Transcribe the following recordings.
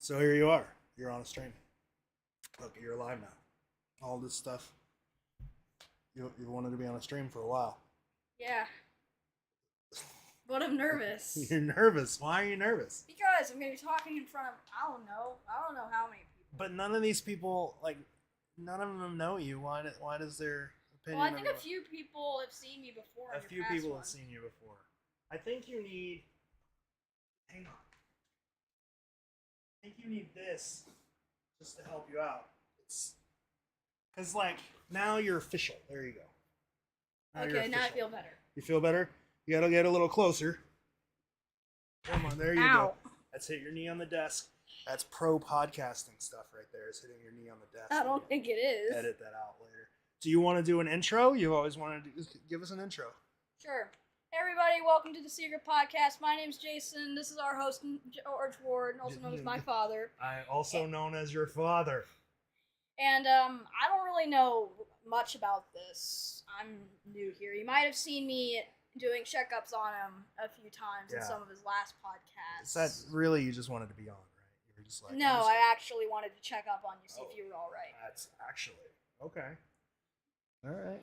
So here you are. You're on a stream. Look, you're alive now. All this stuff. You wanted to be on a stream for a while. Yeah. But I'm nervous. You're nervous. Why are you nervous? Because I'm going to be talking in front of, I don't know how many people. But none of these people, none of them know you. Why does their opinion? Well, I think a few people have seen me before. A few people have seen you before. I think you need. Hang on. I think you need this just to help you out. It's because now you're official. There you go. Okay, now I feel better. You feel better? You gotta get a little closer. Come on, there you Ow. go. That's hit your knee on the desk. That's pro podcasting stuff right there. Is hitting your knee on the desk. I don't think it is. Edit that out later. Do you want to do an intro? You always wanted to give us an intro. Sure. Hey everybody, welcome to the Secret Podcast. My name's Jason. This is our host, George Ward, also known as my father. Also known as your father. And I don't really know much about this. I'm new here. You might have seen me doing checkups on him a few times in some of his last podcasts. Is that really you just wanted to be on, right? You were just like, no, I actually wanted to check up on you, see if you were all right. That's actually okay. All right,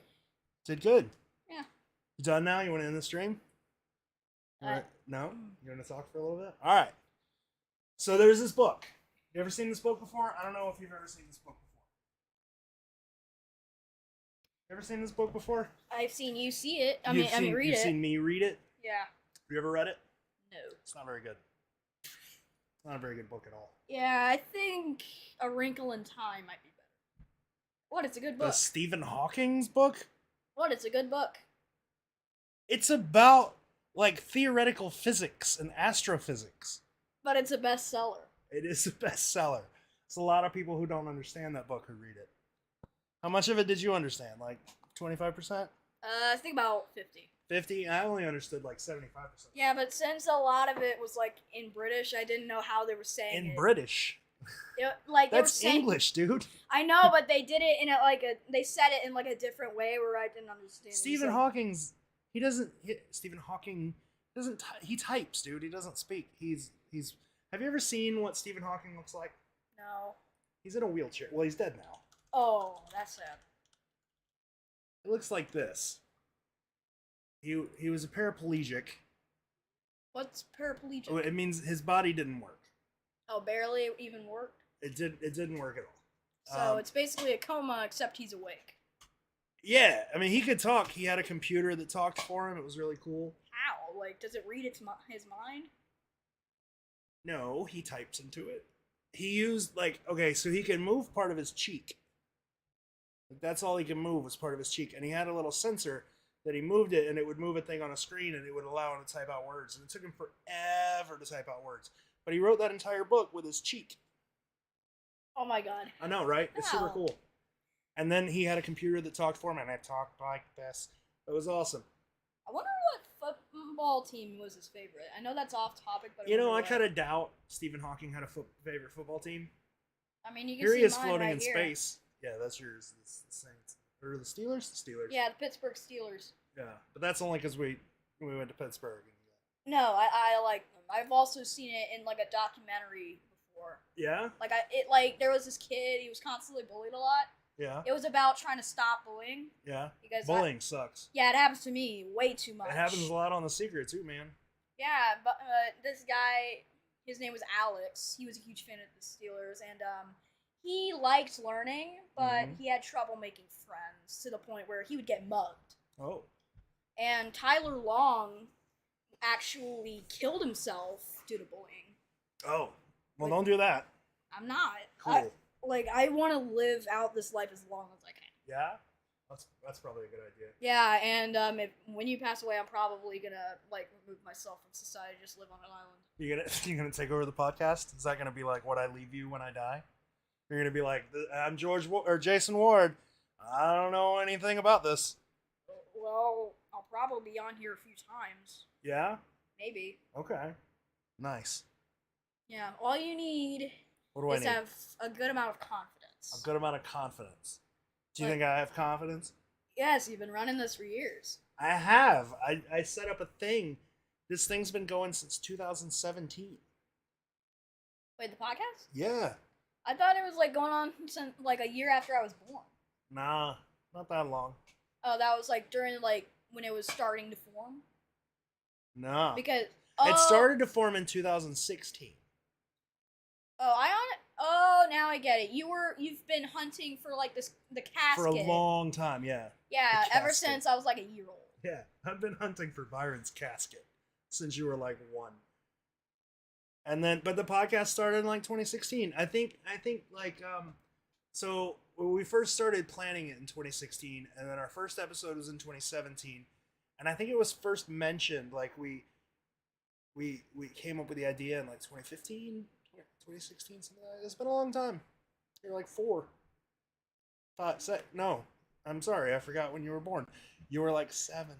did good. Yeah. You done now? You want to end the stream? No? You want to talk for a little bit? All right. So there's this book. You ever seen this book before? I don't know if you've ever seen this book before. You ever seen this book before? I've seen you see it. I You've mean, read You've it. seen me read it? Yeah. Have you ever read it? No. It's not very good. It's not a very good book at all. Yeah, I think A Wrinkle in Time might be better. What? It's a good book. The Stephen Hawking's book? What? It's a good book. It's about theoretical physics and astrophysics. But it's a bestseller. It is a bestseller. There's a lot of people who don't understand that book who read it. How much of it did you understand? 25%? I think about 50. 50? I only understood 75%. Yeah, but since a lot of it was in British, I didn't know how they were saying it. In British? That's English, dude. I know, but they did it in they said it in a different way where I didn't understand. Stephen Hawking doesn't he types, dude. He doesn't speak. He's have you ever seen what Stephen Hawking looks like? No. He's in a wheelchair. Well, he's dead now. Oh, that's sad. It looks like this. He was a paraplegic. What's paraplegic? Oh, it means his body didn't work. Oh, barely even worked? It didn't work at all. So it's basically a coma, except he's awake. Yeah, I mean, he could talk. He had a computer that talked for him. It was really cool. How? Does it read his mind? No, he types into it. He used, so he can move part of his cheek. That's all he can move was part of his cheek. And he had a little sensor that he moved it, and it would move a thing on a screen, and it would allow him to type out words. And it took him forever to type out words. But he wrote that entire book with his cheek. Oh my god. I know, right? It's super Wow. cool. And then he had a computer that talked for him, and it talked like this. It was awesome. I wonder what football team was his favorite. I know that's off topic, but I kind of doubt Stephen Hawking had a favorite football team. I mean, you can Here see he is mine floating right in here. space. Yeah, that's yours. It's the Saints. Or the Steelers? The Steelers. Yeah, the Pittsburgh Steelers. Yeah, but that's only because we went to Pittsburgh. No, I like them. I've also seen it in a documentary before. Yeah? There was this kid, he was constantly bullied a lot. Yeah. It was about trying to stop bullying. Yeah. Because Bullying sucks. Yeah, it happens to me way too much. It happens a lot on The Secret too, man. Yeah, but this guy, his name was Alex. He was a huge fan of the Steelers, and he liked learning, but he had trouble making friends to the point where he would get mugged. Oh. And Tyler Long actually killed himself due to bullying. Oh. Well, don't do that. I'm not. Cool. I want to live out this life as long as I can. Yeah? That's probably a good idea. Yeah, and when you pass away, I'm probably gonna remove myself from society, just live on an island. You gonna take over the podcast? Is that gonna be what I leave you when I die? You're gonna be like, I'm Jason Ward. I don't know anything about this. Well, I'll probably be on here a few times. Yeah? Maybe. Okay. Nice. Yeah, all you need What do is have a good amount of confidence. A good amount of confidence. Do you think I have confidence? Yes, you've been running this for years. I have. I set up a thing. This thing's been going since 2017. Wait, the podcast? Yeah. I thought it was like going on since like a year after I was born. Nah, not that long. Oh, that was like during like when it was starting to form. Nah. Because It started to form in 2016. Oh, now I get it. You've been hunting for like the casket For a long time, yeah. Yeah, The ever casket. since I was like a year old. Yeah, I've been hunting for Byron's casket since you were like 1. And then, but the podcast started in like 2016. I think like so when we first started planning it in 2016, and then our first episode was in 2017, and I think it was first mentioned like we came up with the idea in like 2015, 2016, something like that. It's been a long time. You're like 4, 5, 6. No, I'm sorry, I forgot when you were born. You were like 7.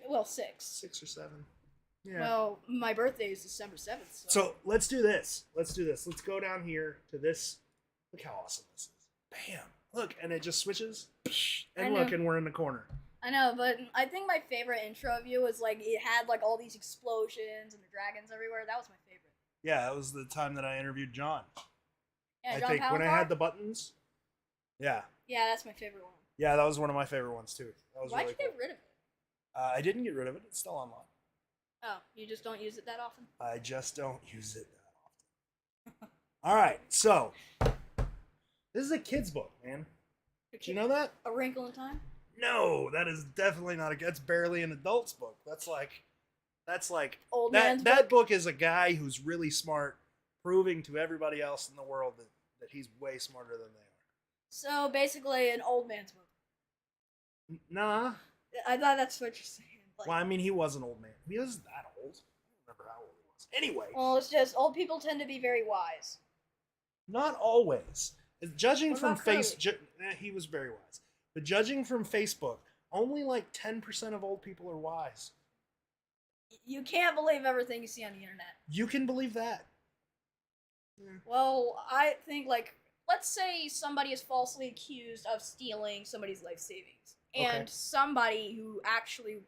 Well, 6. 6 or 7. Yeah. Well, my birthday is December 7th. So let's do this. Let's go down here to this. Look how awesome this is. Bam. Look, and it just switches. And look, and we're in the corner. I know, but I think my favorite intro of you was like it had like all these explosions and the dragons everywhere. That was my favorite. Yeah, that was the time that I interviewed John. Yeah, I think when I had the buttons. Yeah. Yeah, that's my favorite one. Yeah, that was one of my favorite ones too. That was Why'd really you get rid of it? I didn't get rid of it. It's still online. Oh, you just don't use it that often? I just don't use it that often. All right, so this is a kid's book, man. Did you know that? A Wrinkle in Time? No, that is definitely not that's barely an adult's book. That's like Old man's that book is a guy who's really smart, proving to everybody else in the world that he's way smarter than they are. So basically, an old man's book. Nah. I thought that's what you're saying. Like, Well, I mean, he was an old man. He wasn't that old. I don't remember how old he was. Anyway. well, it's just old people tend to be very wise. Not always. Judging What from about he was very wise. But judging from Facebook, only like 10% of old people are wise. You can't believe everything you see on the internet. You can believe that. Well, I think like let's say somebody is falsely accused of stealing somebody's life savings, and Okay. somebody who actually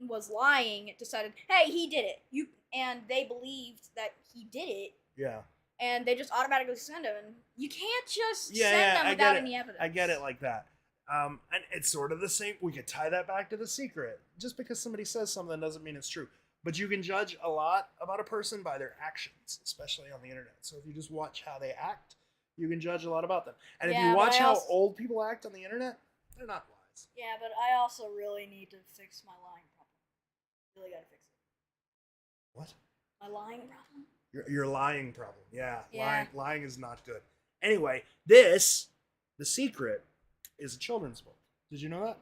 was lying decided, hey, he did it. And they believed that he did it, Yeah. and they just automatically send him. And you can't just Yeah, send them I without get it. any evidence. I get it like that. And it's sort of the same. We could tie that back to The Secret. Just because somebody says something doesn't mean it's true. But you can judge a lot about a person by their actions, especially on the internet. So if you just watch how they act, you can judge a lot about them. And if Yeah, you but watch I how also- old people act on the internet, they're not wise. Yeah, but I also really need to fix my lying problem. Really gotta fix it. What? My lying problem? Your lying problem. Yeah. Yeah. Lying is not good. Anyway, The Secret, is a children's book. Did you know that?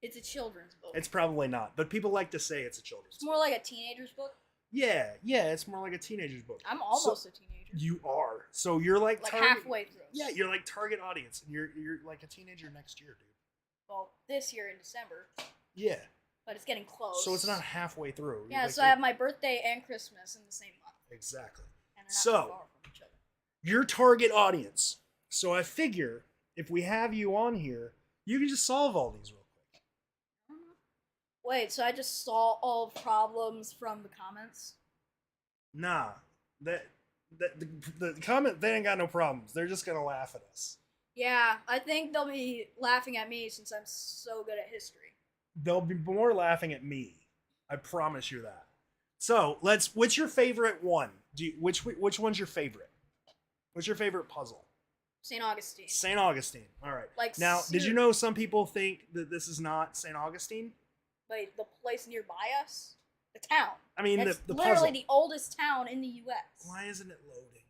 It's a children's book. It's probably not, but people like to say it's a children's It's more like a teenager's book. Yeah, it's more like a teenager's book. I'm almost a teenager. You are. So you're like halfway through. Yeah, you're like target audience, and you're like a teenager next year, dude. Well, this year in December, Yeah. but it's getting close. So it's not halfway through. Yeah, Like, so I have my birthday and Christmas in the same month. Exactly. And they're not So- far from each other. Your target audience. So I figure if we have you on here, you can just solve all these real quick. Wait, so I just saw all problems from the comments? Nah, the comment, they ain't got no problems. They're just gonna laugh at us. Yeah, I think they'll be laughing at me since I'm so good at history. They'll be more laughing at me. I promise you that. So what's your favorite one? Which one's your favorite? What's your favorite puzzle? St. Augustine. St. Augustine. All right. Like, Now, did you know some people think that this is not St. Augustine? Wait, the place nearby us? The town. I mean, It's the literally puzzle. the oldest town in the U.S. Why isn't it loading?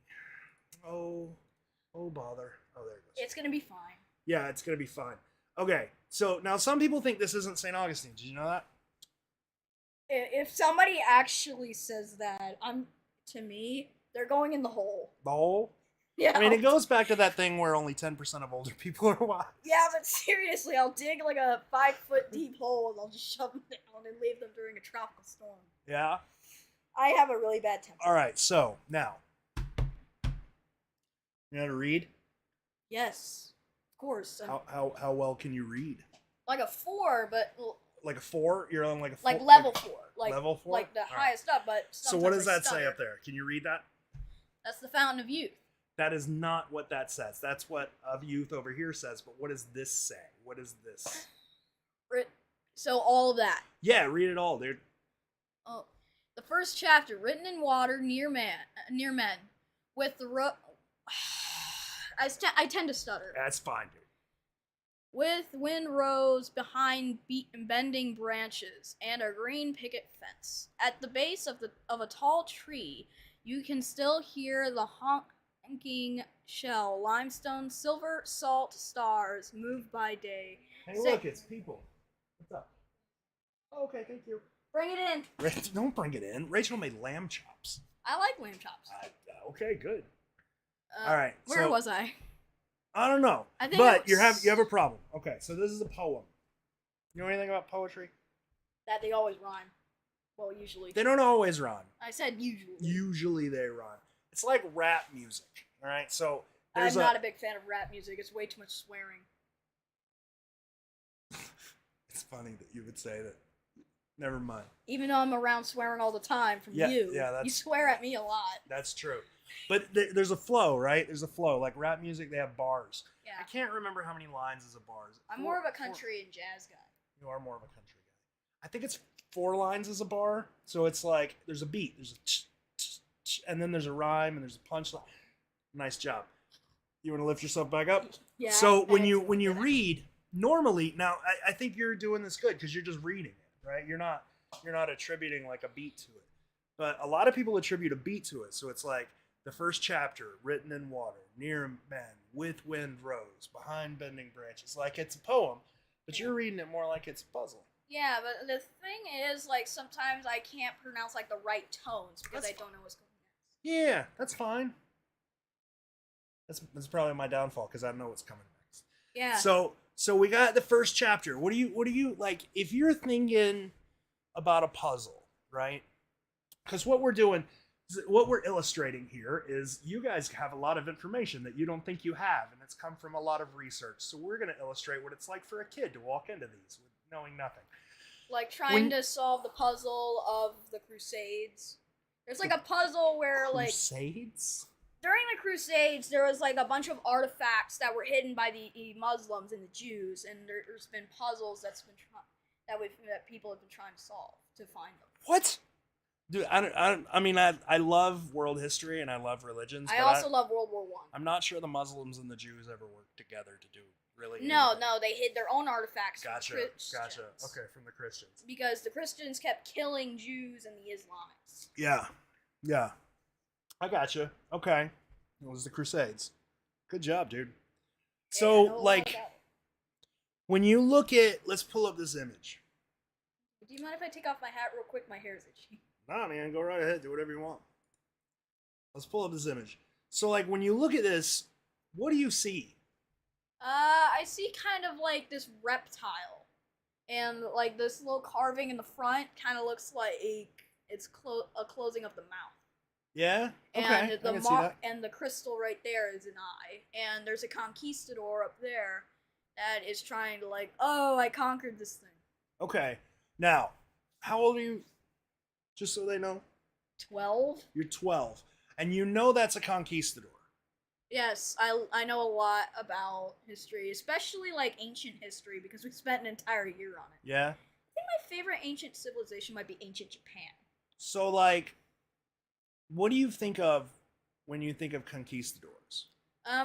Oh, bother. Oh, there it goes. It's gonna be fine. Yeah, it's gonna be fine. Okay, so now some people think this isn't St. Augustine. Did you know that? If somebody actually says that, to me, they're going in the hole. The hole? Yeah. I mean, it goes back to that thing where only 10% of older people are wise. Yeah, but seriously, I'll dig like a 5-foot deep hole and I'll just shove them down and leave them during a tropical storm. Yeah? I have a really bad temper. All right, so now. You know how to read? Yes, of course. How well can you read? Like a 4, but Like a 4? You're on like a 4? like level 4, like level 4? like the All right. highest up. But So what sometimes does I that say stutter. up there? Can you read that? That's the fountain of youth. That is not what that says. That's what of youth over here says. But what does this say? What is this? So all of that. Yeah, read it all, dude. Oh, the first chapter, written in water near men, with the I tend to stutter. That's fine, dude. With windrows behind bending branches and a green picket fence. At the base of a tall tree, you can still hear the honking shell, limestone, silver salt stars move by day. Hey, look, it's people. What's up? Oh, okay, thank you. Bring it in. Don't bring it in. Rachel made lamb chops. I like lamb chops. Okay, good. All right. Where was I? I don't know. But you have a problem. Okay, so this is a poem. You know anything about poetry? That they always rhyme. Well, usually. They don't always rhyme. I said usually. Usually they rhyme. It's like rap music. All right, so I'm not a big fan of rap music. It's way too much swearing. It's funny that you would say that. Never mind. Even though I'm around swearing all the time from you. Yeah, you swear at me a lot. That's true. But there's a flow, right? There's a flow. Like rap music, they have bars. Yeah. I can't remember how many lines is a bar. I'm more of a country and jazz guy. You are more of a country guy. I think it's 4 lines as a bar. So it's like there's a beat, there's a and then there's a rhyme and there's a punchline. Nice job. You want to lift yourself back up? Yeah. So when you read normally, now I think you're doing this good because you're just reading it, right? You're not attributing like a beat to it. But a lot of people attribute a beat to it. So it's like the first chapter, written in water, near men, with wind rose, behind bending branches. Like it's a poem, but you're reading it more like it's a puzzle. Yeah, but the thing is, like, sometimes I can't pronounce, like, the right tones because I don't know what's going on. Yeah, that's fine. That's probably my downfall because I don't know what's coming next. Yeah. So we got the first chapter. What do you like if you're thinking about a puzzle, right? Because what we're illustrating here is you guys have a lot of information that you don't think you have, and it's come from a lot of research. So we're going to illustrate what it's like for a kid to walk into these with knowing nothing. Like trying to solve the puzzle of the Crusades. There's like a puzzle where Crusades? During the Crusades, there was like a bunch of artifacts that were hidden by the Muslims and the Jews, and there's been puzzles that people have been trying to solve to find them. What? Dude, I love world history and I love religions. I also love World War I. I'm not sure the Muslims and the Jews ever worked together to do really. No, they hid their own artifacts. Gotcha. From the Christians. Gotcha. Okay, from the Christians. Because the Christians kept killing Jews and the Islamics. Yeah. I gotcha. Okay, it was the Crusades. Good job, dude. So, like, when you look at, let's pull up this image. Do you mind if I take off my hat real quick? My hair is itchy. Nah, man, go right ahead. Do whatever you want. Let's pull up this image. So, like, when you look at this, what do you see? I see kind of like this reptile. And, like, this little carving in the front kind of looks like it's a closing of the mouth. Yeah? Okay, and the crystal right there is an eye. And there's a conquistador up there that is trying to, like, oh, I conquered this thing. Okay. Now, how old are you? Just so they know. 12. You're 12. And you know that's a conquistador. Yes, I know a lot about history, especially, like, ancient history, because we spent an entire year on it. Yeah? I think my favorite ancient civilization might be ancient Japan. So, like, what do you think of when you think of conquistadors?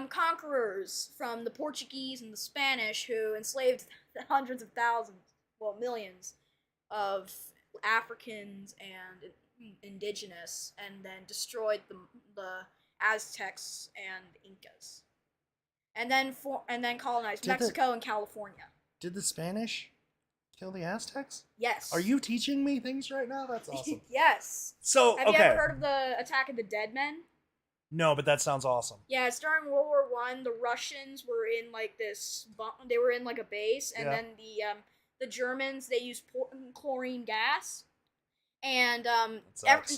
Conquerors from the Portuguese and the Spanish who enslaved hundreds of thousands, well, millions of Africans and indigenous, and then destroyed the Aztecs and Incas, and then colonized Mexico and California. Did the Spanish kill the Aztecs? Yes. Are you teaching me things right now? That's awesome. Yes. So, have you ever heard of the Attack of the Dead Men? No, but that sounds awesome. Yeah, it's during World War I. The Russians were in like this. They were in like a base, and then the Germans, they used chlorine gas. And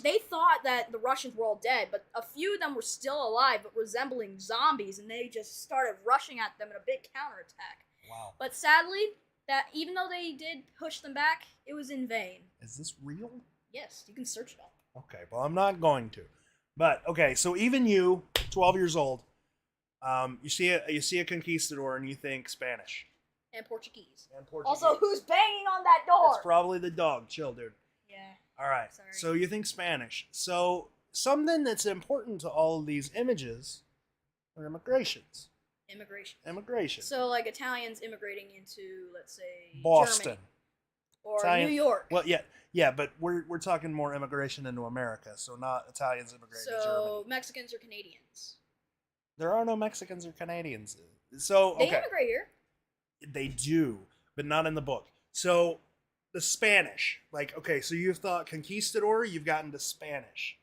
they thought that the Russians were all dead, but a few of them were still alive, but resembling zombies, and they just started rushing at them in a big counterattack. Wow. But sadly, that even though they did push them back, it was in vain. Is this real? Yes, you can search it up. Okay, well, I'm not going to. But okay, so even you, 12 years old, you see a conquistador and you think Spanish And Portuguese. and Portuguese. Also, who's banging on that door? It's probably the dog. Chill, dude. Yeah. All right. Sorry. So you think Spanish. So something that's important to all of these images are immigrations. Immigration. So, like, Italians immigrating into, let's say, Boston. Germany. Or Italian, New York. Well, yeah, but we're talking more immigration into America, so not Italians immigrating to Germany. So, Mexicans or Canadians? There are no Mexicans or Canadians. So, okay. They immigrate here. They do, but not in the book. So, the Spanish. Like, okay, so you've thought conquistador, you've gotten to Spanish.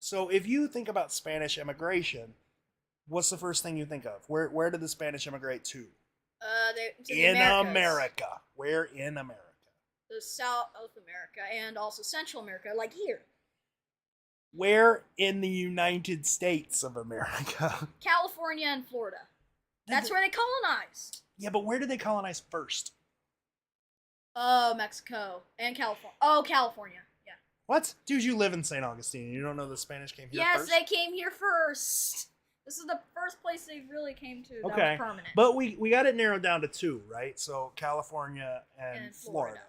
So, if you think about Spanish immigration, what's the first thing you think of? Where did the Spanish immigrate to? The In Americas. America. Where in America? The South America and also Central America, like here. Where in the United States of America? California and Florida. That's where they colonized. Yeah, but where did they colonize first? Oh, Mexico and California. Oh, California. Yeah. What? Dude, you live in St. Augustine and you don't know the Spanish came here first? Yes, they came here first. This is the first place they really came to that was permanent. But we got it narrowed down to two, right? So California and Florida.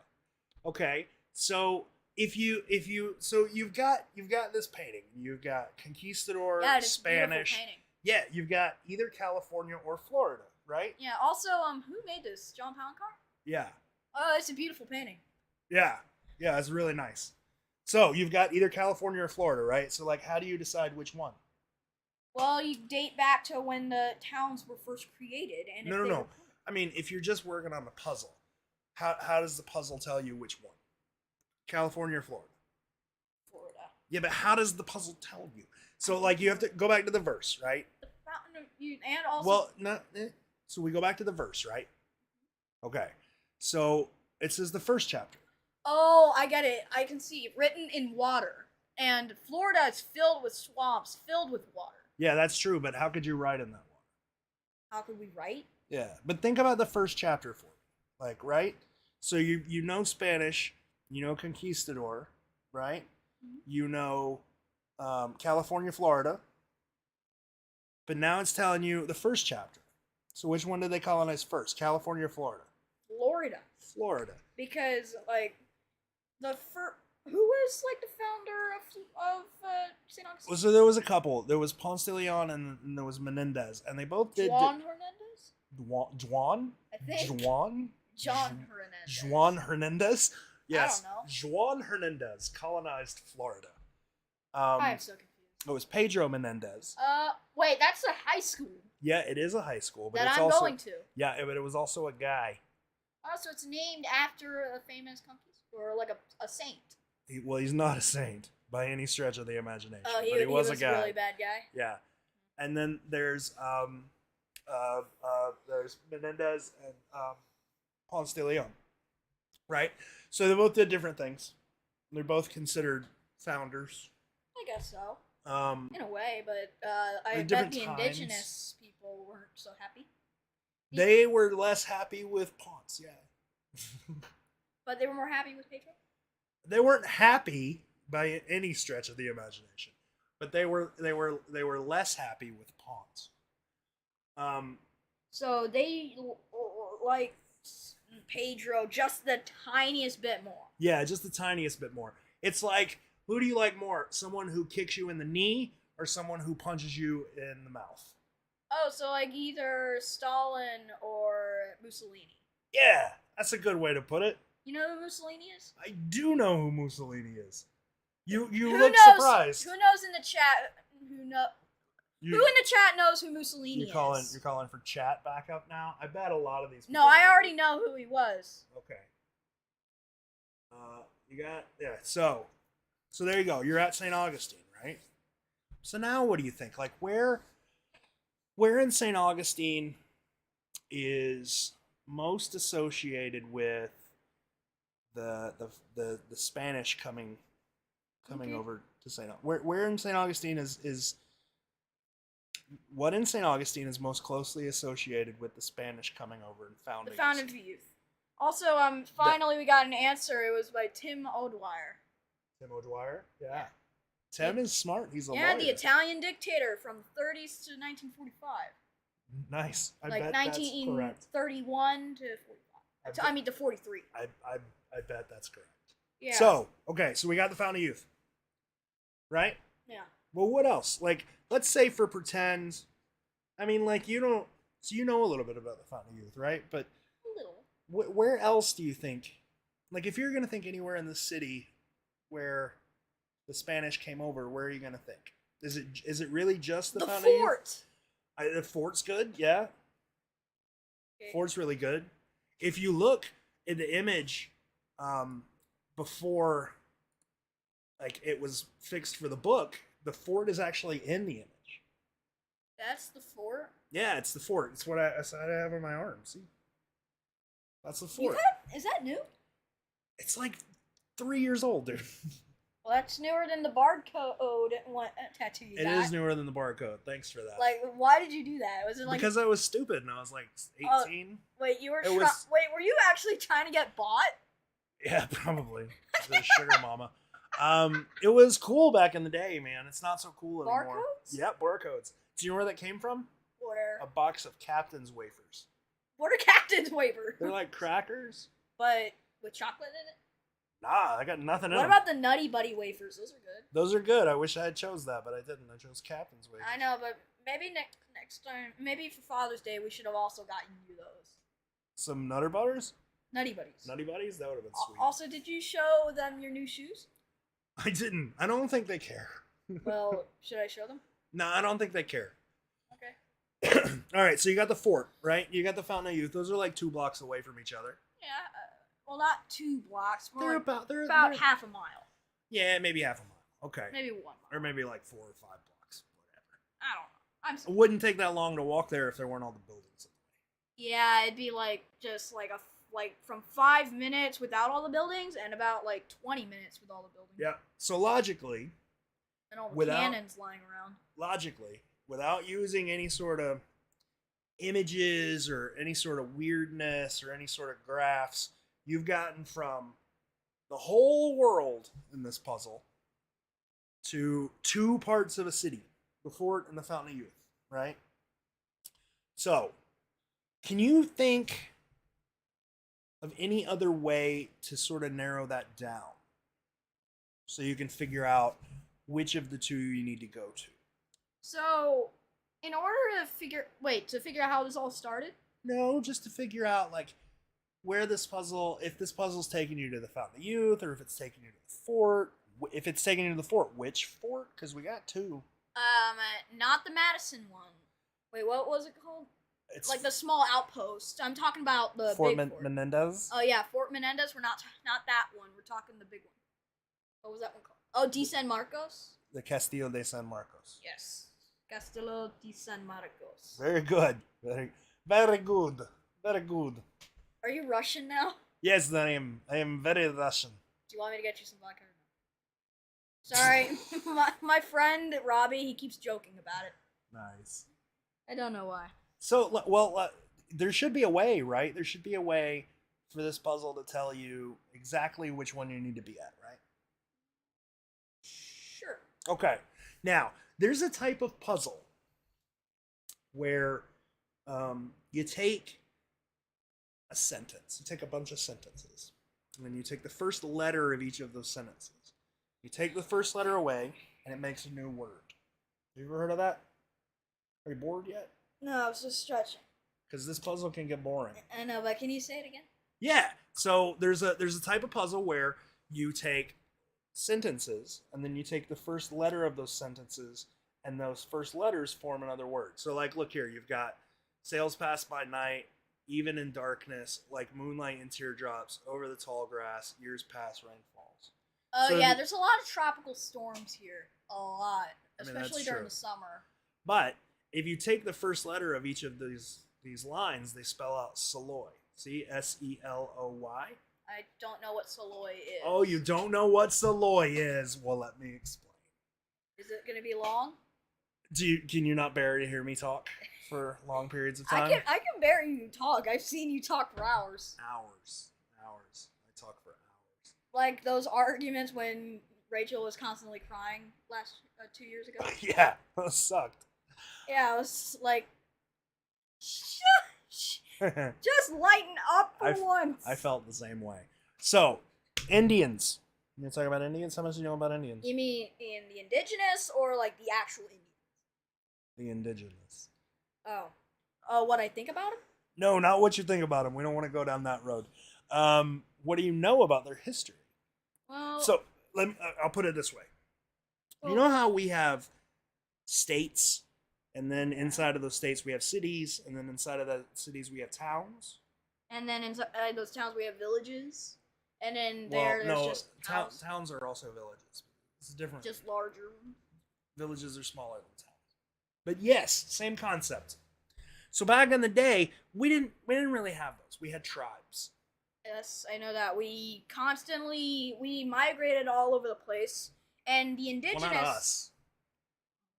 Okay. So you've got this painting. You've got conquistador, Yeah, it's Spanish. painting. Yeah, you've got either California or Florida, right? Yeah. Also, who made this? John Palancar? Yeah. Oh, it's a beautiful painting. Yeah, it's really nice. So you've got either California or Florida, right? So like, how do you decide which one? Well, you date back to when the towns were first created, and No. I mean, if you're just working on the puzzle, how does the puzzle tell you which one? California or Florida? Florida. Yeah, but how does the puzzle tell you? So like, you have to go back to the verse, right? The fountain of youth, and also. Well, so we go back to the verse, right? Okay. So it says the first chapter. Oh, I get it. I can see written in water, and Florida is filled with swamps, filled with water. Yeah, that's true, but how could you write in that one? How could we write? Yeah, but think about the first chapter for me. Like, right? So you know Spanish, you know conquistador, right? Mm-hmm. You know California, Florida. But now it's telling you the first chapter. So which one did they colonize first? California or Florida? Florida. Because, like, who was, like, the founder of St. Augustine? Well, so there was a couple. There was Ponce de Leon and there was Menendez. And they both did... Juan Hernandez? Juan? I think. Juan? John Hernandez. Juan Hernandez? Yes. I don't know. Juan Hernandez colonized Florida. I am so confused. It was Pedro Menendez. Wait, that's a high school. Yeah, it is a high school. But that it's I'm also, going to. Yeah, but it was also a guy. Oh, so it's named after a famous conquistador, or like a saint. He's not a saint by any stretch of the imagination. Oh, but he was a a guy. really bad guy. Yeah, and then there's Menendez and Ponce de Leon, right? So they both did different things. They're both considered founders. I guess so. In a way, but I bet the indigenous people weren't so happy. They were less happy with Ponce, yeah. But they were more happy with Pedro? They weren't happy by any stretch of the imagination, but they were less happy with Ponce. So they like Pedro just the tiniest bit more. Yeah, just the tiniest bit more. It's like, who do you like more? Someone who kicks you in the knee or someone who punches you in the mouth? Oh, so like either Stalin or Mussolini. Yeah, that's a good way to put it. You know who Mussolini is? I do know who Mussolini is. You who look knows, surprised. Who knows in the chat? Who in the chat knows who Mussolini is? You're calling for chat backup now? I bet a lot of these people. No, I already know who he was. Okay. So there you go. You're at St. Augustine, right? So now what do you think? Like where in St. Augustine is most associated with the Spanish coming over to St. Where in St. Augustine is what in St. Augustine is most closely associated with the Spanish coming over and founding the Fountain of Youth. Also, finally we got an answer. It was by Tim O'Dwyer. Tim O'Dwyer? Yeah. Tim is smart. He's a Yeah, lawyer. the Italian dictator from the 30s to 1945. Nice. I Like bet that's correct. 1931 to 45. I mean to 43. I bet that's correct. Yeah. So, okay, so we got the Fountain of Youth. Right? Yeah. Well, what else? Like, let's say for pretend, I mean, like, you don't, so you know a little bit about the Fountain of Youth, right? But A little. where else do you think, like, if you're going to think anywhere in the city where the Spanish came over, where are you going to think? Is it really just the Fountain of Youth? Fort. The fort's good, yeah. Okay. Fort's really good. If you look in the image before, like, it was fixed for the book, the fort is actually in the image. That's the fort? Yeah, it's the fort. It's what I have on my arm. See? That's the fort. Is that new? It's like 3 years old, dude. Well, that's newer than the barcode tattoo you It got. is newer than the barcode. Thanks for that. Like, why did you do that? Was it like Because I was stupid and I was like 18. wait, you were It was- wait, were you actually trying to get bought? Yeah, probably. The sugar mama. It was cool back in the day, man. It's not so cool anymore. Barcodes? Yep, barcodes. Do you know where that came from? Where? A box of Captain's wafers. What are Captain's wafers? They're like crackers. But with chocolate in it? Nah, I got nothing in What them. about the Nutty Buddy wafers? Those are good. Those are good. I wish I had chose that, but I didn't. I chose Captain's wafers. I know, but maybe next time, maybe for Father's Day, we should have also gotten you those. Some Nutter Butters? Nutty Buddies. Nutty Buddies? That would have been sweet. Also, did you show them your new shoes? I didn't. I don't think they care. Well, should I show them? No, I don't think they care. Okay. All right, so you got the fort, right? You got the Fountain of Youth. Those are like 2 blocks away from each other. Yeah. Well, not 2 blocks. They're More about they're half a mile. Yeah, maybe half a mile. Okay. Maybe 1 mile. Or maybe like 4 or 5 blocks, whatever. I don't know. It wouldn't take that long to walk there if there weren't all the buildings. Yeah, it'd be like just like from 5 minutes without all the buildings and about like 20 minutes with all the buildings. Yeah. So logically, And all the Without- cannons lying around. without using any sort of images or any sort of weirdness or any sort of graphs, you've gotten from the whole world in this puzzle to 2 parts of a city, the fort and the Fountain of Youth, right? So, can you think of any other way to sort of narrow that down so you can figure out which of the 2 you need to go to? So, in order to figure out how this all started? No, just to figure out like where this puzzle, if this puzzle's taking you to the Fountain of Youth, or if it's taking you to the fort. If it's taking you to the fort, which fort? Because we got 2. Not the Madison one. Wait, what was it called? It's Like the small outpost. I'm talking about the Fort big fort. Menendez. Oh yeah, Fort Menendez. We're not that one. We're talking the big one. What was that one called? Oh, de San Marcos. The Castillo de San Marcos. Yes, Castillo de San Marcos. Very good. Very good. Very good. Are you Russian now? Yes, I am. I am very Russian. Do you want me to get you some vodka? Sorry, my friend Robbie. He keeps joking about it. Nice. I don't know why. So, well, there should be a way, right? There should be a way for this puzzle to tell you exactly which one you need to be at, right? Sure. Okay. Now, there's a type of puzzle where you take a sentence. You take a bunch of sentences. And then you take the first letter of each of those sentences. You take the first letter away, and it makes a new word. Have you ever heard of that? Are you bored yet? No, I was just stretching. Because this puzzle can get boring. I know, but can you say it again? Yeah. So there's a type of puzzle where you take sentences, and then you take the first letter of those sentences, and those first letters form another word. So like, look here, you've got sails pass by night, even in darkness, like moonlight and teardrops, over the tall grass, years pass, rain falls. Oh So yeah, there's a lot of tropical storms here. A lot, I mean, that's especially during true. the summer. But if you take the first letter of each of these lines, they spell out Saloy. See? Seloy. I don't know what Saloy is. Oh, you don't know what Saloy is? Well, let me explain. Is it gonna be long? Can you not bear to hear me talk for long periods of time? I can bear you talk. I've seen you talk for hours. Hours. I talk for hours. Like those arguments when Rachel was constantly crying last 2 years ago. Yeah, that sucked. Yeah, I was like, shush, just lighten up for once. I felt the same way. So, Indians. You want to talk about Indians? How much do you know about Indians? You mean in the indigenous or like the actual Indians? The indigenous. Oh, what I think about them? No, not what you think about them. We don't want to go down that road. What do you know about their history? Well, So, I'll put it this way. You know how we have states, and then inside of those states we have cities, and then inside of the cities we have towns? And then inside those towns we have villages, and then there's just towns. Towns are also villages. It's different. Just larger. Villages are smaller than towns. But yes, same concept. So back in the day, we didn't really have those. We had tribes. Yes, I know that. We migrated all over the place, and the indigenous. Well, not us.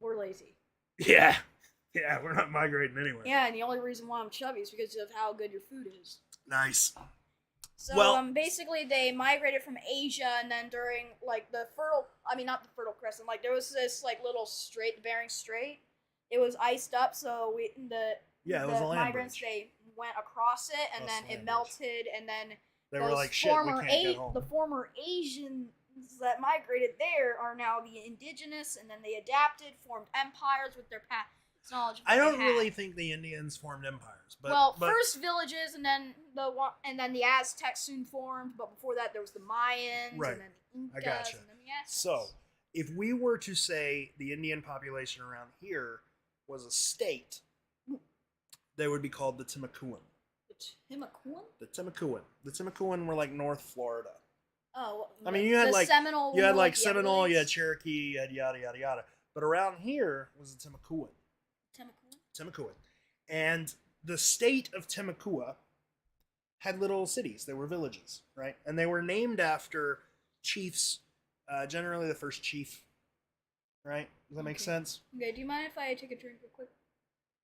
We're lazy. Yeah, we're not migrating anywhere. Yeah, and the only reason why I'm chubby is because of how good your food is. Nice. So basically they migrated from Asia, and then during like not the Fertile Crescent, like there was this like little strait, the Bering Strait. It was iced up, so it was a land migrants bridge. They went across it, and then it melted, and then they were like, shit, we can't get home. The former Asians that migrated there are now the indigenous, and then they adapted, formed empires with their past knowledge. I don't really think the Indians formed empires, but first villages, and then the Aztecs soon formed. But before that, there was the Mayans, right. And then the Incas, I gotcha. And then the Aztecs. So, if we were to say the Indian population around here was a state, they would be called the Timucuan. The Timucuan? The Timucuan. The Timucuan were like North Florida. Oh, I mean, you had like Seminole. You had like Seminole, you had Cherokee, you had yada yada yada. But around here was the Timucuan. Timucuan. And the state of Timucua had little cities. They were villages, right? And they were named after chiefs, generally the first chief, right? Does that make sense? Okay, do you mind if I take a drink real quick?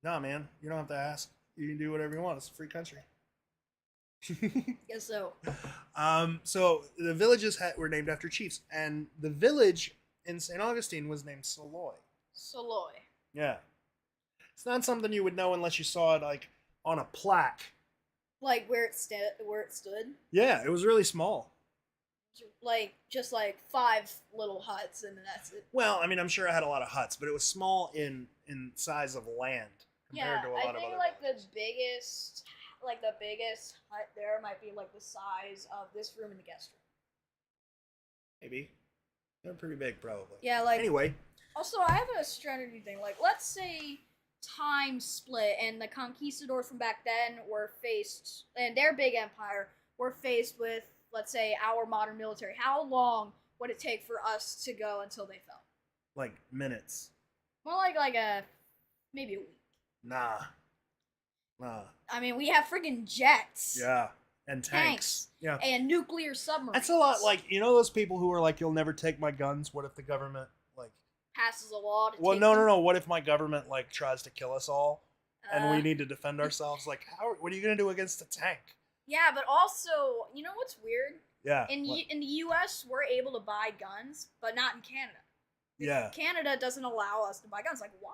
Nah, man. You don't have to ask. You can do whatever you want. It's a free country. Guess so. So the villages were named after chiefs. And the village in St. Augustine was named Saloy. Saloy. Yeah. It's not something you would know unless you saw it like on a plaque. Like where it stood? Yeah, it was really small. Like just like 5 little huts, and that's it. Well, I mean, I'm sure it had a lot of huts, but it was small in size of land compared to a lot of other villages. The biggest hut there might be like the size of this room in the guest room. Maybe. They're pretty big, probably. Yeah, like anyway. Also, I have a strategy thing. Like, let's say time split, and the conquistadors from back then and their big empire were faced with, let's say, our modern military. How long would it take for us to go until they fell? Like minutes. More like maybe a week. Nah. I mean, we have freaking jets. Yeah. And tanks. Yeah. And nuclear submarines. That's a lot like, you know those people who are like, you'll never take my guns? What if the government, like... passes a law to take them? No. What if my government, like, tries to kill us all? And we need to defend ourselves? Like, what are you going to do against a tank? Yeah, but also, you know what's weird? Yeah. In the U.S., we're able to buy guns, but not in Canada. Yeah. Canada doesn't allow us to buy guns. Like, why?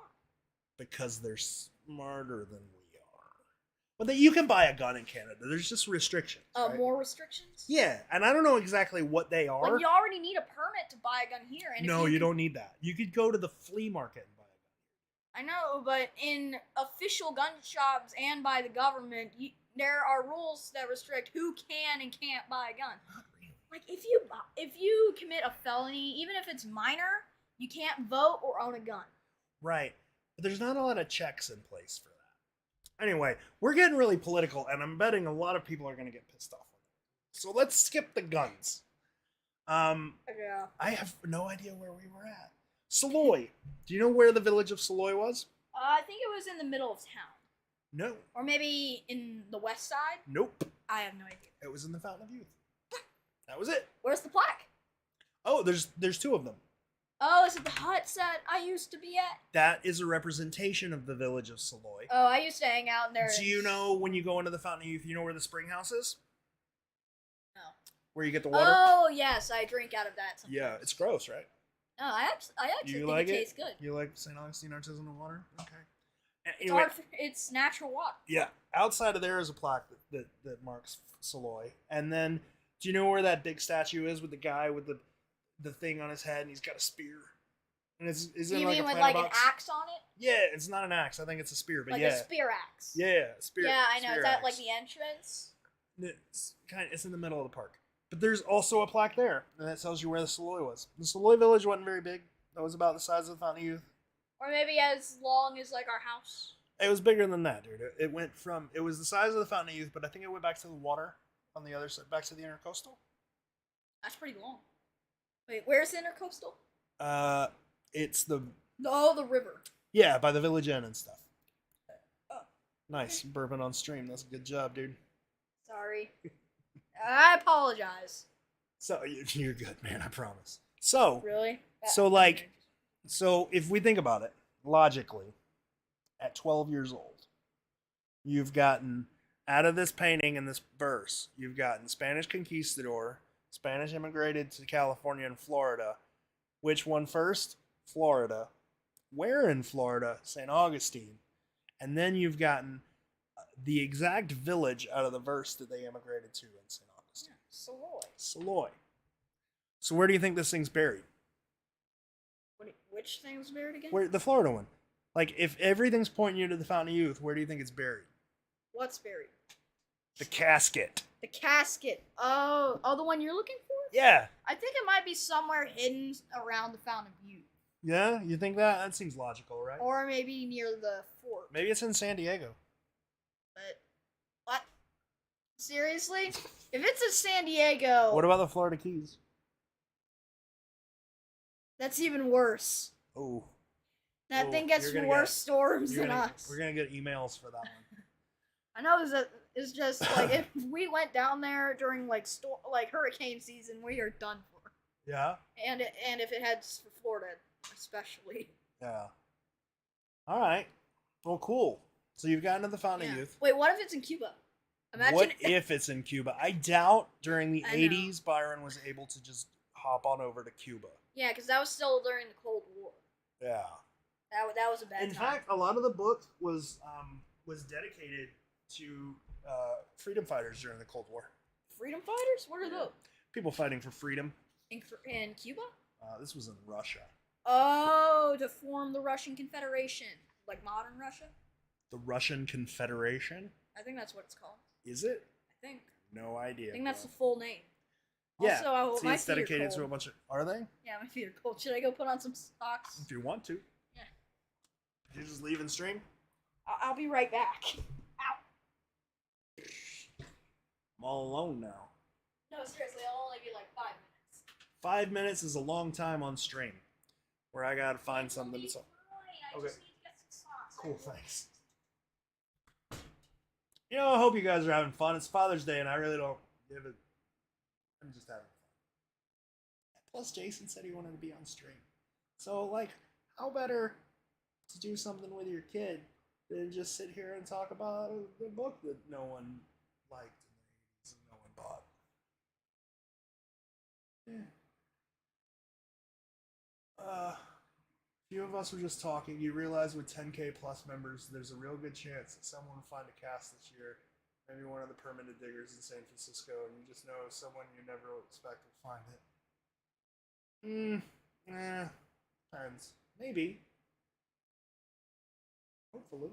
Because they're smarter than we are. But you can buy a gun in Canada. There's just restrictions. Right? More restrictions? Yeah, and I don't know exactly what they are. Like, you already need a permit to buy a gun here. And no, you don't need that. You could go to the flea market and buy a gun. I know, but in official gun shops and by the government, there are rules that restrict who can and can't buy a gun. Not really. Like, if you commit a felony, even if it's minor, you can't vote or own a gun. Right. But there's not a lot of checks in place for that. Anyway, we're getting really political, and I'm betting a lot of people are going to get pissed off with it. So let's skip the guns. Yeah. I have no idea where we were at. Saloy. Do you know where the village of Saloy was? I think it was in the middle of town. No. Or maybe in the west side? Nope. I have no idea. It was in the Fountain of Youth. That was it. Where's the plaque? Oh, there's 2 of them. Oh, is it the huts that I used to be at? That is a representation of the village of Saloy. Oh, I used to hang out in there. Do you know when you go into the Fountain of Youth, you know where the spring house is? No. where you get the water. Oh yes, I drink out of that sometimes. Yeah, it's gross, right? No, I actually You think like it it? tastes good. You like St. Augustine artisanal water? Okay. It's Anyway, it's natural water. yeah. Outside of there is a plaque that marks Saloy. And then, do you know where that big statue is with the guy with the thing on his head and he's got a spear? And it's in You like mean a with planter like box? an axe on it? Yeah, it's not an axe. I think it's a spear, but Like yeah. a spear axe. Yeah, spear. Yeah, I know. Spear Is that axe. like the entrance? It's in the middle of the park. But there's also a plaque there, and that tells you where the Saloy was. The Saloy village wasn't very big. That was about the size of the Fountain of Youth. Or maybe as long as like our house. It was bigger than that, dude. It went from, it was the size of the Fountain of Youth, but I think it went back to the water on the other side, back to the intercoastal. That's pretty long. Wait, where's the intercoastal? It's the, Oh, the river. yeah, by the village inn and stuff. Oh. Nice, burping on stream. That's a good job, dude. Sorry. I apologize. So you're good, man. I promise. So Really? So, like, so if we think about it logically, at 12 years old, you've gotten out of this painting and this verse, you've gotten Spanish conquistador, Spanish immigrated to California and Florida. Which one first? Florida. Where in Florida? St. Augustine. And then you've gotten the exact village out of the verse that they immigrated to in St. Augustine. Saloy. Saloy. So where do you think this thing's buried? Which thing was buried again? Where the Florida one? Like, if everything's pointing you to the Fountain of Youth, where do you think it's buried? What's buried? The casket. The casket. Oh, the one you're looking for? Yeah. I think it might be somewhere hidden around the Fountain of Youth. Yeah? You think that? That seems logical, right? Or maybe near the fort. Maybe it's in San Diego. But what? Seriously? If it's in San Diego, What about the Florida Keys? that's even worse. Oh. That Oh, thing gets you're gonna worse get- storms than us. We're going to get emails for that one. I know it's just like if we went down there during like hurricane season, we are done for. Yeah? And if it heads for Florida, especially. Yeah. All right. Well, cool. So you've gotten to the Fountain of Youth. Wait, what if it's in Cuba? Imagine What if it's in Cuba? I doubt during the I know. 80s Byron was able to just hop on over to Cuba. Yeah, because that was still during the Cold War. Yeah. That was a bad In time. fact, a lot of the book was dedicated to freedom fighters during the Cold War. Freedom fighters? What are those? People fighting for freedom. In Cuba? This was in Russia. Oh, to form the Russian Confederation, like modern Russia. The Russian Confederation? I think that's what it's called. Is it? I think. No idea. I think that's bro. the full name. Yeah. Also, See, my it's feet are dedicated to a cold. bunch of. Are they? Yeah, my feet are cold. Should I go put on some socks? If you want to. Yeah. Did you just leave and stream? I'll be right back. Ow. I'm all alone now. No, seriously, it'll only be like 5 minutes. 5 minutes is a long time on stream. Where I gotta find something to talk. Okay. Cool, thanks. You know, I hope you guys are having fun. It's Father's Day, and I really don't give it. I'm just having fun. Plus, Jason said he wanted to be on stream. So, like, how better to do something with your kid than just sit here and talk about the book that no one liked in the 80s and no one bought? Yeah. A few of us were just talking. You realize with 10K plus members, there's a real good chance that someone will find a cast this year. Maybe one of the permanent diggers in San Francisco, and you just know someone you never would expect will find it. Depends. Maybe. Hopefully.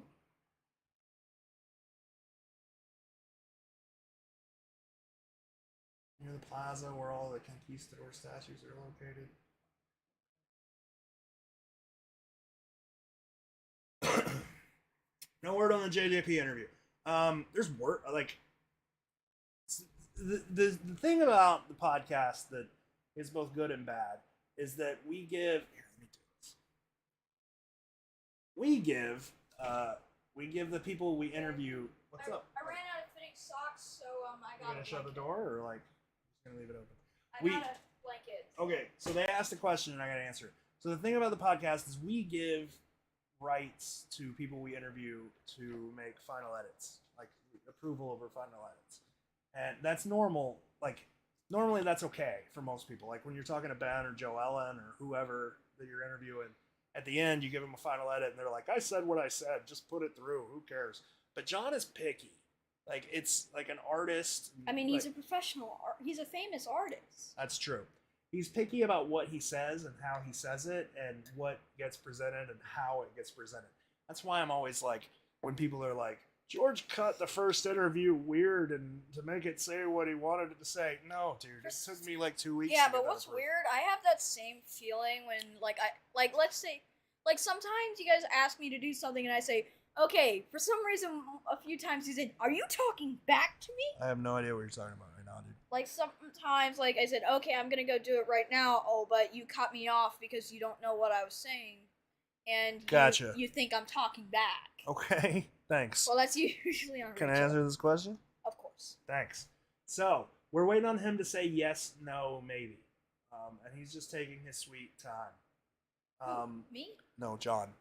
Near the plaza where all the conquistador statues are located. No word on the JJP interview. There's word like the thing about the podcast that is both good and bad is that we give. Here, let me do this. We give the people we interview. What's up? I ran out of fitting socks, so I You got. gonna shut the door or like just gonna leave it open? I we- got a blanket. Okay, so they asked a question and I gotta answer it. So the thing about the podcast is we give rights to people we interview to make final edits, like approval over final edits, and that's normal. Like normally that's okay for most people. Like when you're talking to Ben or Joe Ellen or whoever that you're interviewing, at the end you give them a final edit and they're like, I said what I said, just put it through, who cares? But John is picky. Like it's like an artist. I mean, like, he's a professional. He's a famous artist. That's true. He's picky about what he says and how he says it and what gets presented and how it gets presented. That's why I'm always like, when people are like, George cut the first interview weird and to make it say what he wanted it to say. No, dude, it took me like 2 weeks. Yeah, but what's weird? I have that same feeling when let's say sometimes you guys ask me to do something and I say, okay, for some reason a few times you said, are you talking back to me? I have no idea what you're talking about right now, dude. Like sometimes like I said, okay, I'm gonna go do it right now. Oh, but you cut me off because you don't know what I was saying. And gotcha. You think I'm talking back. Okay, thanks. Well, that's usually on Can Rachel. I answer this question? Of course. Thanks. So, we're waiting on him to say yes, no, maybe. And he's just taking his sweet time. Me? No, John.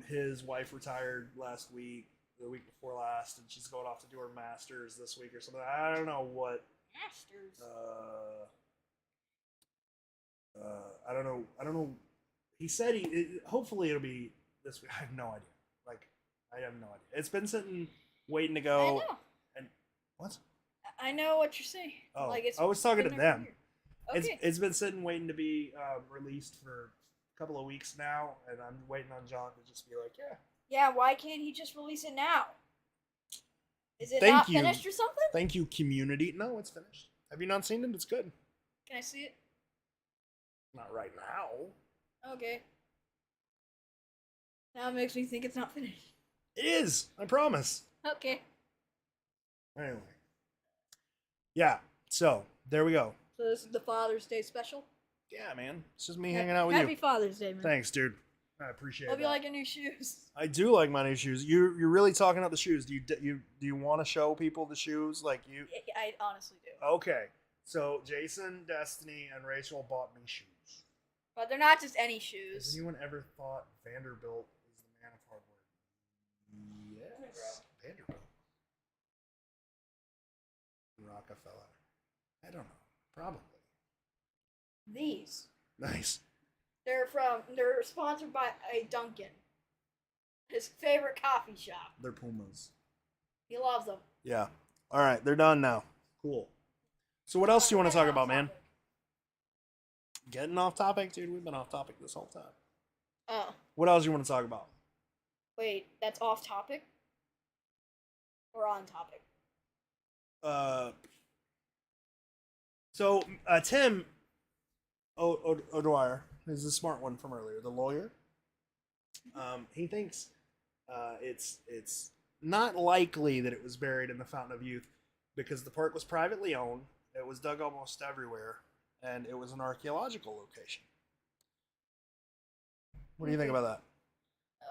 His wife retired last week, the week before last, and she's going off to do her master's this week or something. I don't know what. Masters. I don't know. He said hopefully it'll be this week. I have no idea. Like, I have no idea. It's been sitting, waiting to go. I know. And what? I know what you're saying. Oh, like I was talking to them. Okay. It's been sitting, waiting to be released for a couple of weeks now, and I'm waiting on John to just be like, yeah. Yeah, why can't he just release it now? Is it Thank not you. finished or something? Thank you, community. No, it's finished. Have you not seen it? It's good. Can I see it? Not right now. Okay. Now it makes me think it's not finished. It is. I promise. Okay. Anyway. Yeah. So there we go. So this is the Father's Day special? Yeah, man. It's just me hanging out with Happy you. Father's Day, man. Thanks, dude. I appreciate it. Hope you like your new shoes. I do like my new shoes. You're really talking about the shoes. Do you want to show people the shoes? Like you? I honestly do. Okay. So Jason, Destiny, and Rachel bought me shoes. But they're not just any shoes. Has anyone ever thought Vanderbilt is the man of hard work? Yes. Vanderbilt. Rockefeller. I don't know. Probably. These. Nice. They're sponsored by a Dunkin'. His favorite coffee shop. They're Pumas. He loves them. Yeah. All right, they're done now. Cool. So what else do you want to talk about, man? Getting off topic, dude. We've been off topic this whole time. Oh. What else do you want to talk about? Wait, that's off topic? Or on topic? So Tim O'Dwyer is the smart one from earlier, the lawyer. He thinks it's not likely that it was buried in the Fountain of Youth because the park was privately owned. It was dug almost everywhere, and it was an archaeological location. What do you think about that?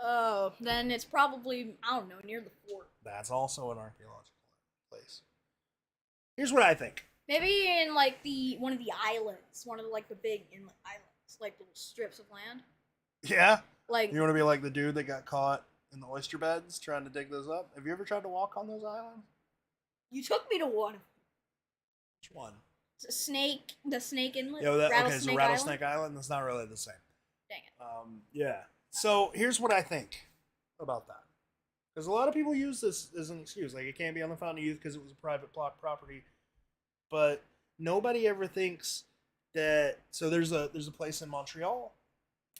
Oh, then it's probably, I don't know, near the fort. That's also an archaeological place. Here's what I think. Maybe in like one of the islands, one of the big inlet islands, like little strips of land. Yeah? Like You want to be like the dude that got caught in the oyster beds trying to dig those up? Have you ever tried to walk on those islands? you took me to one. Which one? The snake inlet. Yeah, okay, so Rattlesnake Rattlesnake Island? That's not really the same. Dang it. Yeah. So here's what I think about that. Because a lot of people use this as an excuse. Like, it can't be on the Fountain of Youth because it was a private plot property. But nobody ever thinks that... So there's a place in Montreal.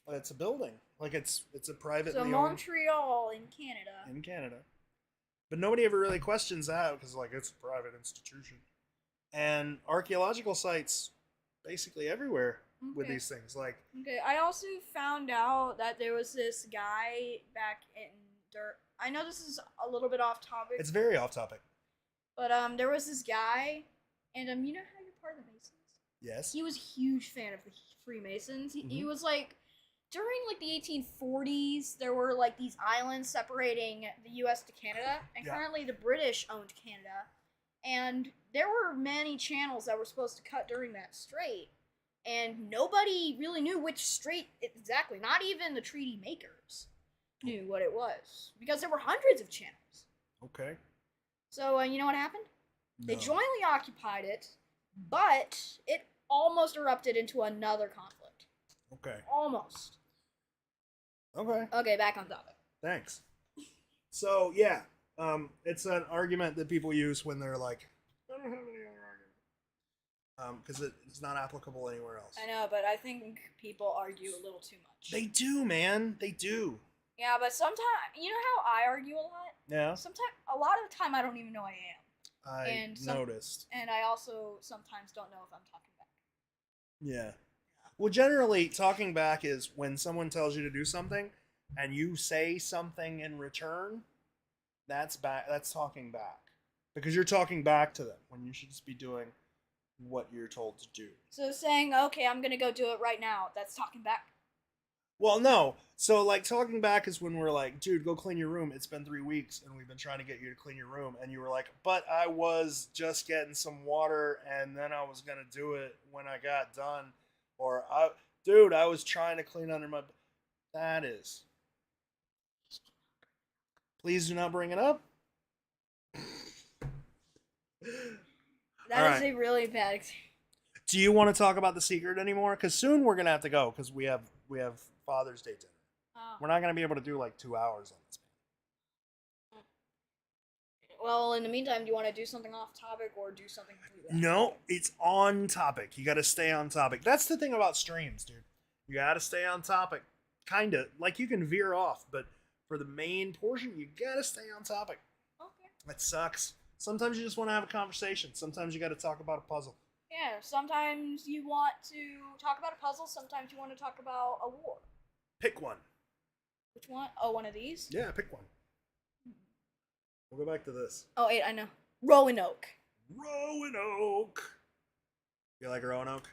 It's a building. Like, it's a privately owned... So Montreal in Canada. In Canada. But nobody ever really questions that because, like, it's a private institution. And archaeological sites basically everywhere with these things. Like, okay, I also found out that there was this guy back in Dirt. I know this is a little bit off topic. it's very off topic. But there was this guy, and you know how you're part of the Masons? Yes. He was a huge fan of the Freemasons. He was like, during like the 1840s, there were like these islands separating the U.S. to Canada, and currently the British owned Canada. And there were many channels that were supposed to cut during that strait, and nobody really knew which strait exactly. Not even the treaty makers knew what it was, because there were hundreds of channels. Okay. So you know what happened? No. They jointly occupied it. but it almost erupted into another conflict. Okay. Almost. Okay. Okay, back on topic. Thanks. So yeah, it's an argument that people use when they're like, I don't have any other argument, because it's not applicable anywhere else. I know, but I think people argue a little too much. They do, man. They do. Yeah, but sometimes, you know how I argue a lot? Yeah. Sometimes, a lot of the time, I don't even know I am. I noticed. And I also sometimes don't know if I'm talking back. Yeah. Well, generally, talking back is when someone tells you to do something, and you say something in return. That's back. That's talking back, because you're talking back to them when you should just be doing what you're told to do. So saying, okay, I'm gonna go do it right now, that's talking back. Well, no. So, like, talking back is when we're like, dude, go clean your room. It's been 3 weeks, and we've been trying to get you to clean your room. And you were like, but I was just getting some water, and then I was going to do it when I got done. Or, I was trying to clean under my... That is. Please do not bring it up. That is a really bad example. Do you want to talk about The Secret anymore? Because soon we're going to have to go, because we have Father's Day dinner. Oh. We're not going to be able to do like 2 hours on this. Well, in the meantime, do you want to do something off topic or do something completely No, it's on topic. You got to stay on topic. That's the thing about streams, dude. You got to stay on topic. Kind of. Like, you can veer off, but for the main portion, you got to stay on topic. Okay. That sucks. Sometimes you just want to have a conversation. Sometimes you got to talk about a puzzle. Yeah, sometimes you want to talk about a puzzle, sometimes you want to talk about a war. Pick one. Which one? Oh, one of these? Yeah, pick one. We'll go back to this. Oh, wait, I know. Roanoke. Roanoke. You like Roanoke?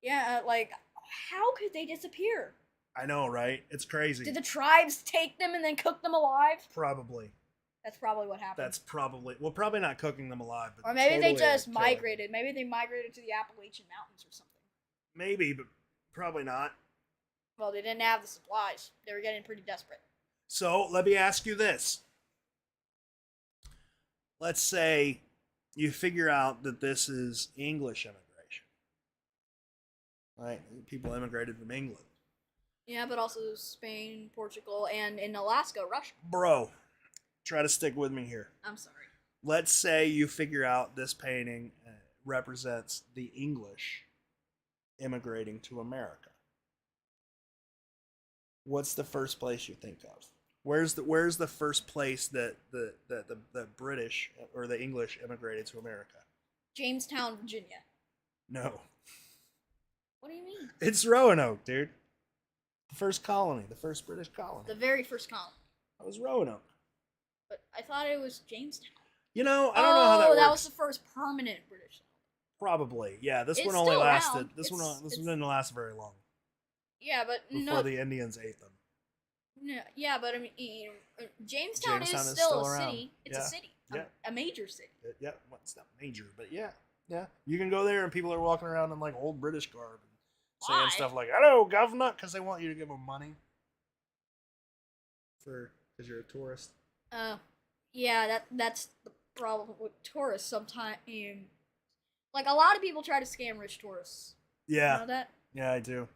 Yeah, like, how could they disappear? I know, right? It's crazy. Did the tribes take them and then cook them alive? Probably. That's probably what happened. That's probably... Well, probably not cooking them alive, but or maybe totally they just killing migrated. them. Maybe they migrated to the Appalachian Mountains or something. Maybe, but probably not. Well, they didn't have the supplies. They were getting pretty desperate. So, let me ask you this. Let's say you figure out that this is English immigration. Right? People immigrated from England. Yeah, but also Spain, Portugal, and in Alaska, Russia. Bro, try to stick with me here. I'm sorry. Let's say you figure out this painting represents the English immigrating to America. What's the first place you think of? Where's the first place that the British or the English immigrated to America? Jamestown, Virginia. No. What do you mean? It's Roanoke, dude. The first colony, the first British colony. The very first colony. That was Roanoke. But I thought it was Jamestown. You know, I don't know how that works. Oh, that was the first permanent British. Probably, yeah. This It's one only still lasted. around. This one didn't last very long. Yeah, but Before the Indians ate them. No, yeah, but I mean, Jamestown is is still a around. city. It's Yeah. a city. Yeah. A major city. Yeah, well, it's not major, but yeah. You can go there and people are walking around in like old British garb and saying Why? stuff like "Hello, governor," because they want you to give them money because you're a tourist. Yeah, that's the problem with tourists. Sometimes, like a lot of people try to scam rich tourists. Yeah. You know that? Yeah, I do.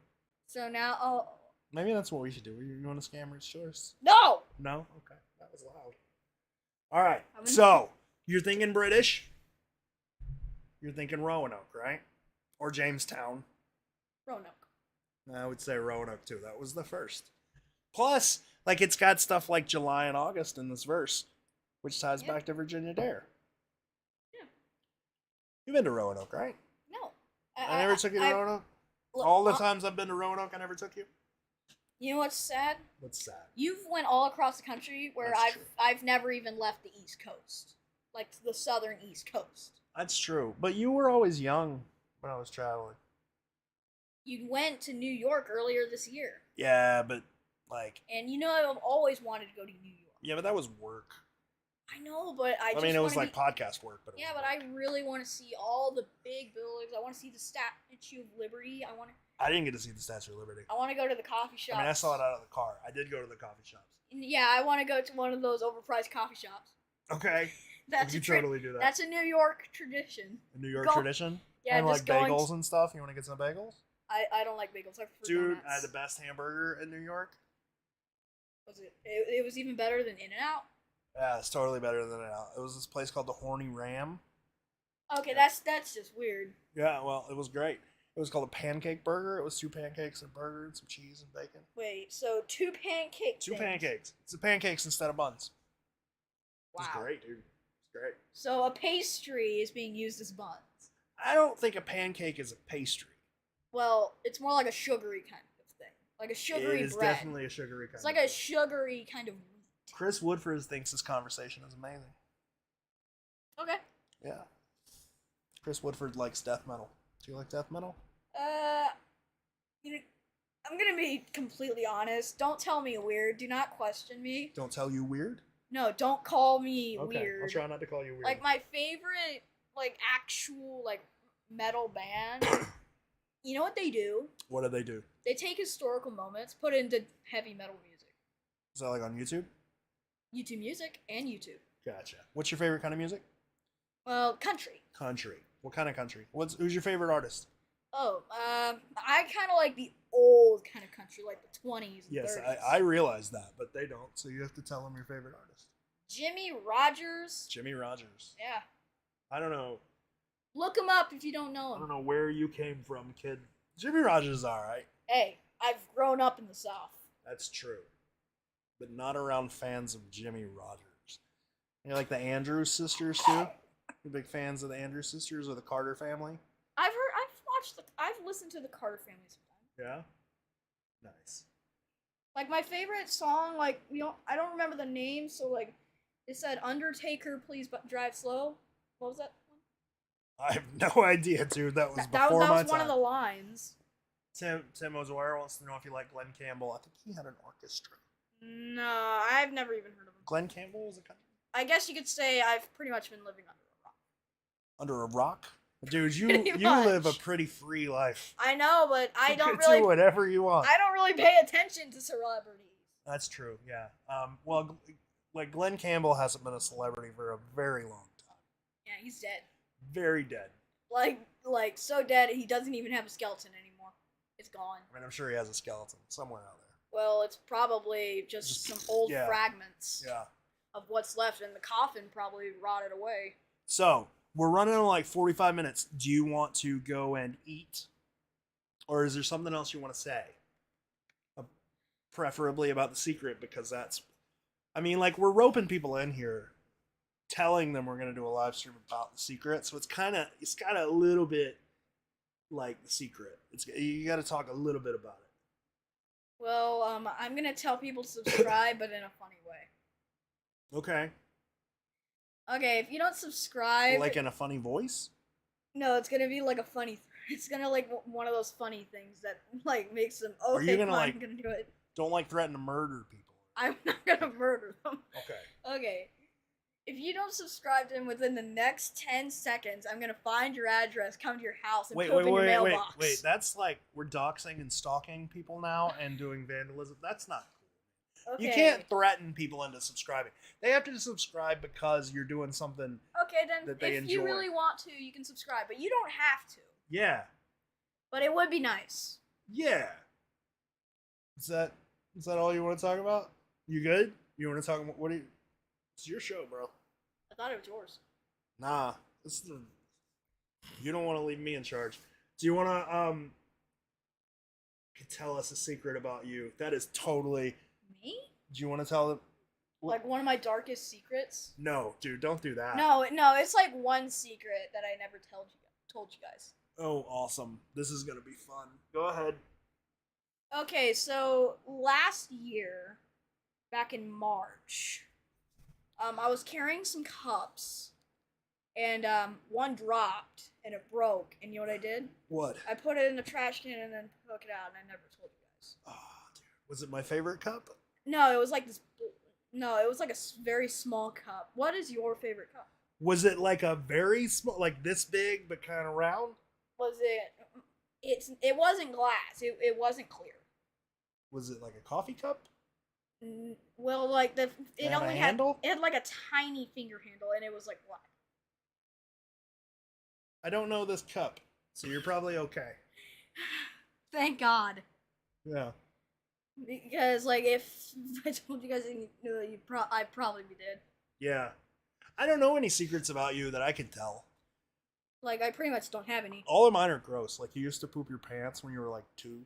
So now, Maybe that's what we should do. You want to scam rich tourists? no. No? Okay. That was loud. All right. I'm So, you're thinking British. You're thinking Roanoke, right? Or Jamestown. Roanoke. I would say Roanoke, too. That was the first. Plus, like, it's got stuff like July and August in this verse, which ties back to Virginia Dare. Yeah. You've been to Roanoke, right? No. I never took you to Roanoke? All the times I've been to Roanoke, I never took you? You know what's sad? What's sad? You've went all across the country where That's true. I've never even left the East Coast, like the southern East Coast. That's true. But you were always young when I was traveling. You went to New York earlier this year. Yeah, but like. And you know I've always wanted to go to New York. Yeah, but that was work. I know, but I mean, it was like podcast work, but. Yeah, but I really want to see all the big buildings. I want to see the Statue of Liberty. I didn't get to see the Statue of Liberty. I want to go to the coffee shops. I mean, I saw it out of the car. I did go to the coffee shops. Yeah, I want to go to one of those overpriced coffee shops. Okay. That's you totally do that. That's a New York tradition. A New York Go- tradition? Yeah, and just like going. bagels and stuff. You want to get some bagels? I don't like bagels. I prefer Dude, donuts. I had the best hamburger in New York. Was it? It was even better than In-N-Out. Yeah, it's totally better than it. It was this place called the Horny Ram. Okay, that's just weird. Yeah, well, it was great. It was called a pancake burger. It was 2 pancakes and a burger and some cheese and bacon. Wait, so 2 pancake Two things. pancakes. It's the pancakes instead of buns. Wow. It's great, dude. It's great. So a pastry is being used as buns. I don't think a pancake is a pastry. Well, it's more like a sugary kind of thing. Like a sugary It is bread. definitely a sugary kind It's like of a sugary kind of wheat. Chris Woodford thinks this conversation is amazing. Okay. Yeah. Chris Woodford likes death metal. Do you like death metal? You know, I'm gonna be completely honest. Don't tell me weird. Do not question me. Don't tell you weird? No, don't call me Okay, weird. I'll try not to call you weird. Like my favorite, like actual, like metal band. You know what they do? What do they do? They take historical moments, put it into heavy metal music. Is that like on YouTube? YouTube Music and YouTube. Gotcha. What's your favorite kind of music? Well, country. Country. What kind of country? Who's your favorite artist? Oh, I kind of like the old kind of country, like the 20s and Yes, 30s. I realize that, but they don't. So you have to tell them your favorite artist. Jimmy Rogers. Jimmy Rogers. Yeah. I don't know. Look him up if you don't know I him. don't know where you came from, kid. Jimmy Rogers is all right. Hey, I've grown up in the South. That's true. But not around fans of Jimmy Rogers. You like the Andrews sisters too? You big fans of the Andrews sisters or the Carter family? I've listened to the Carter family sometimes. Yeah. Nice. Like my favorite song, like I don't remember the name, so like it said "Undertaker, please drive slow." What was that one? I have no idea, dude. That was That before was my one of time. the lines. Tim O'Dwyer wants to know if you like Glenn Campbell. I think he had an orchestra. No, I've never even heard of him. Glenn Campbell was a country. I guess you could say I've pretty much been living under a rock. Under a rock? Dude, you Pretty you live a much. pretty free life. I know, but I You don't can really. do whatever you want. I don't really pay attention to celebrities. That's true. Yeah. Well, like Glenn Campbell hasn't been a celebrity for a very long time. Yeah, he's dead. Very dead. Like so dead he doesn't even have a skeleton anymore. It's gone. I mean, I'm sure he has a skeleton somewhere out there. Well, it's probably just some old yeah. fragments Yeah. of what's left, and the coffin probably rotted away. So we're running on like 45 minutes. Do you want to go and eat, or is there something else you want to say? Preferably about the secret, because that's, I mean, like we're roping people in here, telling them we're gonna do a live stream about the secret. So it's got a little bit like the secret. You got to talk a little bit about it. Well, I'm gonna tell people to subscribe, but in a funny way. Okay. Okay, if you don't subscribe, Like in a funny voice. no, it's gonna be like a funny. It's gonna like one of those funny things that like makes them. Are Okay, you gonna, fine, like- I'm gonna do it. Don't like threaten to murder people. I'm not gonna murder them. Okay. Okay. If you don't subscribe to him within the next 10 seconds, I'm gonna find your address, come to your house, and poop in your mailbox. Wait. That's like we're doxing and stalking people now and doing vandalism. That's not cool. Okay. You can't threaten people into subscribing. They have to subscribe because you're doing something. Okay, then that they if you enjoy. really want to, you can subscribe, but you don't have to. Yeah. But it would be nice. Yeah. Is that all you want to talk about? You good? You want to talk about it's your show, bro. I thought it was yours. Nah. You don't want to leave me in charge. Do you want to tell us a secret about you? That is totally. Me? Do you want to tell them? Like one of my darkest secrets? No, dude, don't do that. No, it's like one secret that I never told you guys. Oh, awesome. This is going to be fun. Go ahead. Okay, so last year, back in March, I was carrying some cups, and one dropped, and it broke, and you know what I did? What? I put it in the trash can and then took it out, and I never told you guys. Oh, dude. Was it my favorite cup? No, it was like this. No, it was like a very small cup. What is your favorite cup? Was it like a very small, like this big, but kind of round? Was it? It wasn't glass. It wasn't clear. Was it like a coffee cup? Well, like it had only a had handle? it had like a tiny finger handle, and it was like black. I don't know this cup. So you're probably okay. Thank God. Yeah. Because, like, if I told you guys I knew that, I'd probably be dead. Yeah. I don't know any secrets about you that I can tell. Like, I pretty much don't have any. All of mine are gross. Like, you used to poop your pants when you were like 2.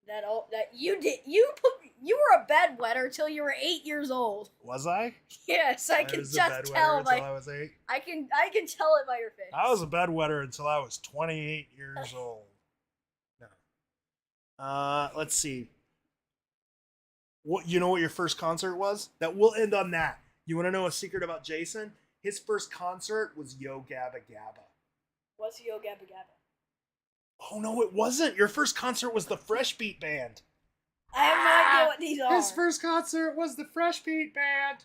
That you did. You were a bedwetter till you were 8 years old. Was I? Yes, I can was just a bedwetter tell until by. I was 8. I can tell it by your face. I was a bedwetter until I was 28 years old. No. Let's see. What you know what your first concert was? That we'll end on that. You want to know a secret about Jason? His first concert was Yo Gabba Gabba. What's Yo Gabba Gabba? Oh no, it wasn't. Your first concert was the Fresh Beat Band. I have no idea what these are. His first concert was the Fresh Beat Band.